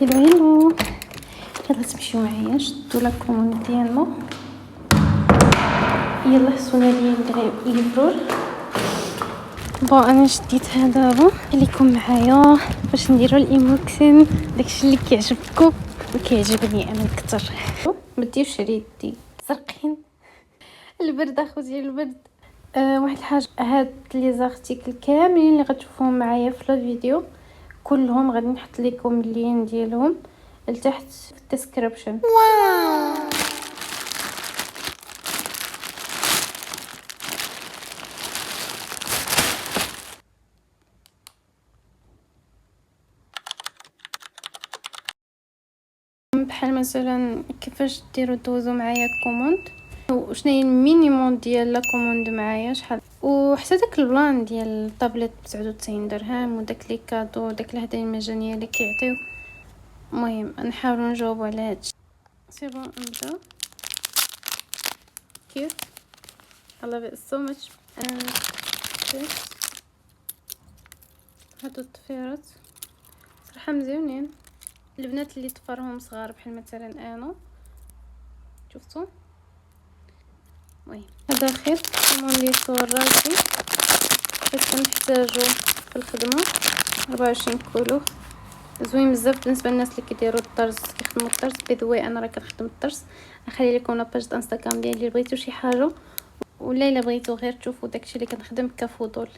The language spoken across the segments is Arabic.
هيلو يلا تمشيو معايا شدوا لا كوموند ديالنا. يلا حصونا لي البرور. بون انا شديت هذا دابا خليكم معايا باش نديروا الايموكسين داكشي اللي كيعجبكم وكيعجبني انا اكثر. ما ديروش على يدي زرقين البرد اخوتي البرد. واحد الحاجه، هاد لي زارتيكل كاملين اللي غتشوفوهم معايا في الفيديو كلهم غادي نحط لكم اللين ديالهم لتحت في الديسكريبشن. بحال مثلا كيفاش ديروا دوزو معايا كوموند، وشنو هي المينيموم ديال لا كوموند معايا شحال، وحتى داك البلان ديال الطابلت ب99 درهم وداك لي كادو وداك الهدايا المجانيه اللي كيعطيو. المهم نحاولوا نجاوبوا على هادشي. سي بون نبداو. cute. I love it so much. and this هادو الطفيرات صراحه مزيونين. البنات اللي طفرهم صغار بحال مثلا انا شفتوا. المهم هذا خيط موليتو راسي حيت كنحتاجو في الخدمه. 24 كيلو زوين بزاف بالنسبه للناس اللي كيديروا الطرز كيخدموا الطرز. بيدوي انا راه كنخدم الطرز. نخلي لكم لاباج انستغرام ديالي اللي بغيتو شي حاجه ولا الا بغيتو غير تشوفوا داكشي اللي كنخدم كفضول.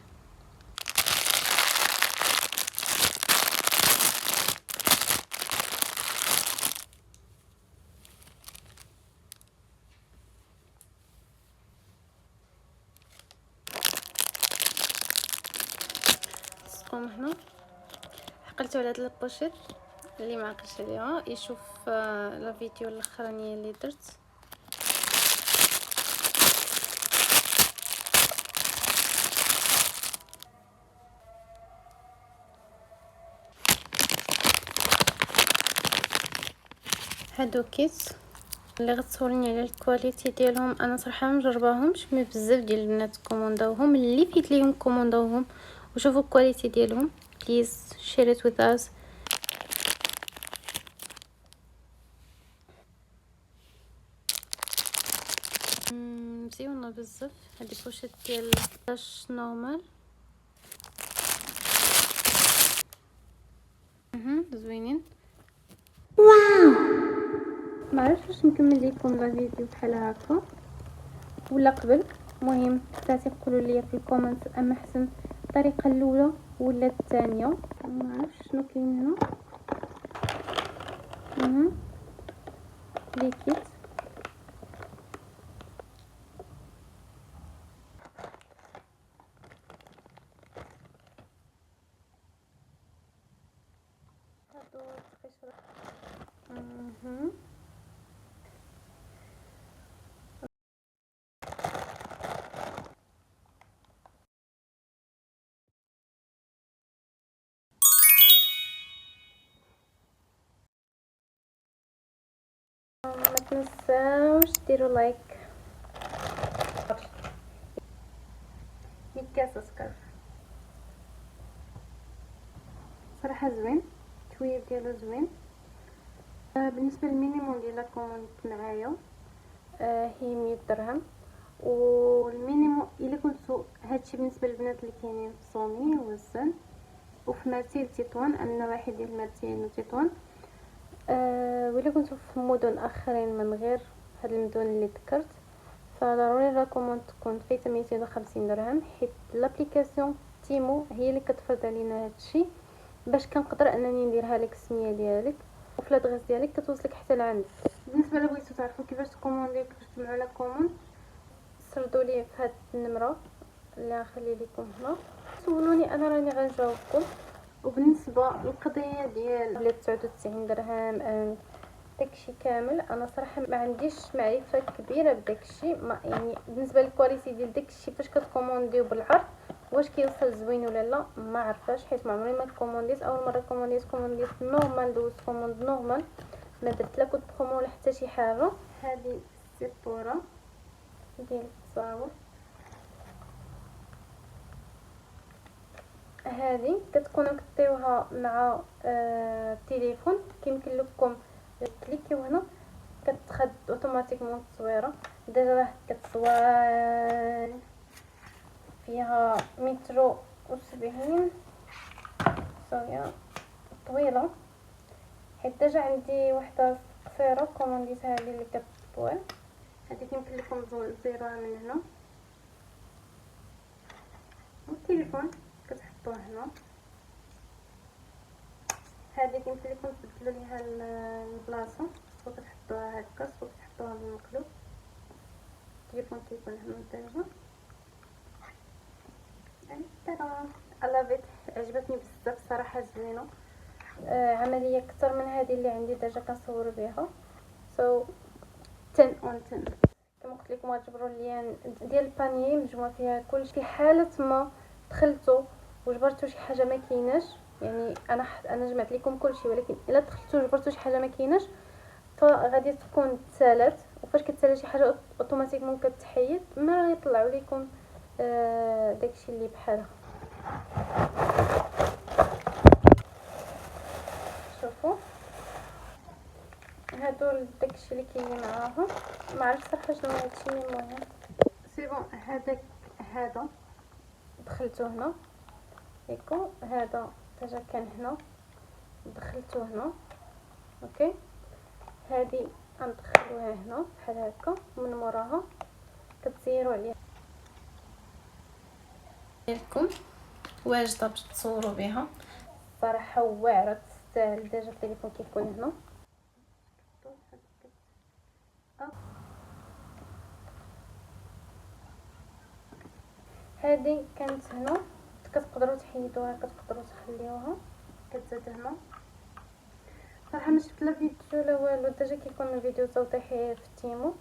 نصكم هنا حقلتو على هاد البوشيط اللي ما عقلش عليها يشوف لا فيديو الاخرانيه اللي درت. هادو كيس اللي غتصورني على الكواليتي ديالهم. انا صراحه ما مجرباهمش مي بزاف ديال البنات كومونداوهم اللي فيت ليهم كومونداوهم وشوفوا الكواليتي ديالهم. بليز شير ات وذ اس. مزيونه بزاف. هادي بوشيت ديال 11 نورمال. زوينين. واو ما عرفتش واش نكمل لكم لا فيديو بحال هكا ولا قبل. المهم حتى قولوا لي في الكومنت اما احسن الطريقه الاولى ولا الثانيه. ما عرفتش شنو كاين هنا. ليكيت هادو تقشر. ما تنساوش ديروا لايك. ميكا سكر صراحه زوين. التوير ديالو زوين. بالنسبه للمينيموم ديال لاكوموند معايا هي 100 درهم. والمينيموم الا كنتو هادشي بالنسبه للبنات اللي كاينين في صومي والزن وفي ماتيل تطوان. انا واحد ديال ماتيل وتطوان. ولا كنتو في مدن اخرين من غير هاد المدن اللي ذكرت فضروري لاكوموند تكون فيها 250 درهم حيت لابليكاسيون تيمو هي اللي كتفرض علينا هادشي باش كنقدر انني نديرها لك السميه ديالك وفي لادغيس ديالك كتوصلك حتى لعندك. بالنسبه لو بغيتو تعرفوا كيفاش تكوموندي كيفاش تجمعوا لا كوموند سردوا لي في هاد النمره اللي غنخلي لكم هنا. سولوني انا راني غنجاوبكم. وبالنسبه للقضيه ديال 99 درهم داكشي كامل انا صراحه ما عنديش معرفه كبيره بداكشي. ما يعني بالنسبه للكواليتي ديال داكشي فاش كتكومونديو بالعرض واش كيوصل زوين ولا لا ما عرفاش حيت ما عمري ما كومونديت. اول مره كومونديت نورمال دوزت كوموند نورمال ما درت لا كود برومو ولا حتى شي حاجه. هذه السيبوره ديال التصاور هذه كتكونكتيوها مع التليفون. كيمكن لكم تكليكيو هنا كتخد اوتوماتيكمون التصويره. دابا راه كتصور فيها 170 صويا طويله، حيت ديجا عندي وحده قصيره كومونديتها هذه اللي كتطول. هذه كيمكن لكم تزيروها من هنا، والتليفون كتحطوه هنا. هذه كيمكن لكم تبدلوا ليها البلاصه، سواء كتحطوها هكا سواء كتحطوها بالمقلوب. التليفون كيكون هنا ديجا. ترى الافيت عجبتني بزاف صراحه، زوينه عمليه اكثر من هذه اللي عندي ديجا كنصور بها. 10 on 10. كما قلت لكم غتجبروا اللين ديال البانيي مجموع فيها كلشي. في حاله ما دخلتوا وجبرتوا شي حاجه ما كايناش، يعني انا جمعت لكم كلشي، ولكن الا دخلتوا وجبرتوا شي حاجه ما كايناش فغادي تكون تسالات، وفاش كتسالى شي حاجه اوتوماتيكمون كتحيد، ما يطلعوا لكم داكشي اللي بحالها. شوفوا هادو داكشي اللي كاين معاهم. ما عرفتش صراحه شنو هادشي، المهم سي بون. هذا دخلته هنا ياكو، هذا حتى كان هنا دخلته هنا. اوكي، هذه غندخلوها هنا بحال هكا، من موراها كتزيروا عليها لكم واجده باش تصوروا بها. صراحه واعره تستاهل. ديجا التليفون كيكون هنا. هذه كانت هنا، كتقدروا تحيدوها كتقدروا تخليوها، كتزاد هنا. صراحه ما شفت لا فيديو لا والو، ديجا كيكون الفيديو توضيحي في تيمو،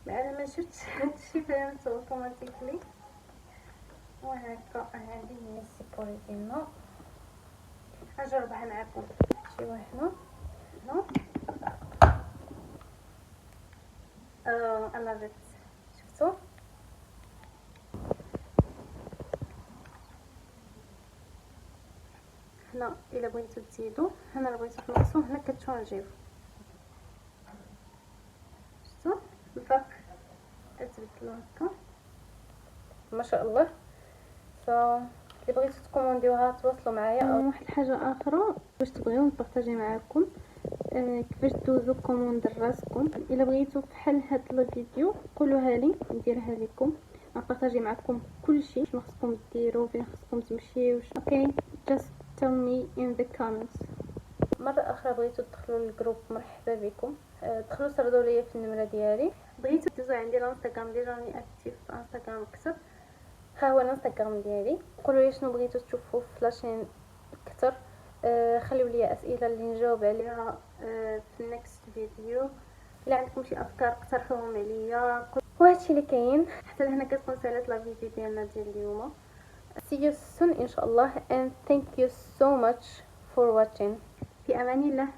انا ما شفتش هادشي فهمت اوتوماتيكلي. وهكا هذه هي السيبوري ديالنا. نجربها معكم. شي هنا هنا انا بت شفتوا هنا. الا بغيتو تزيدوا هنا، الا بغيتو تنقصوا هنا كتشونجيو. شفتوا الفرق؟ كتبدلوا هكا ما شاء الله. اللي بغيتو تكومونديوها تواصلوا معايا. او واحد الحاجه اخرى باش تبغيو نبارطاجي معكم كيفاش دوزو كوموند راسكم. الا بغيتو بحال هاد الفيديو قولوها لي نديرها لكم، نبارطاجي معكم كلشي شنو خصكم ديروا، فين خصكم تمشيو. اوكي just tell me in the comments. مره اخرى بغيتو تدخلوا للجروب مرحبا بكم. دخلوا سردوا ليا في النمره ديالي. بغيتو دوزو عندي الانستغرام ديجا راني اكتيف في انستغرام اكثر. ها هو الانستغرام ديالي. قولوا لي شنو بغيتو تشوفوا في لاشين اكثر. خليو لي اسئله اللي نجاوب عليها في النكست فيديو. الا عندكم شي افكار اقترحوهم عليا. وهادشي اللي كاين. حتى لهنا كتكون سالات لا فيديو ديالنا ديال اليوم. see you soon ان شاء الله and thank you so much for watching. في امان الله.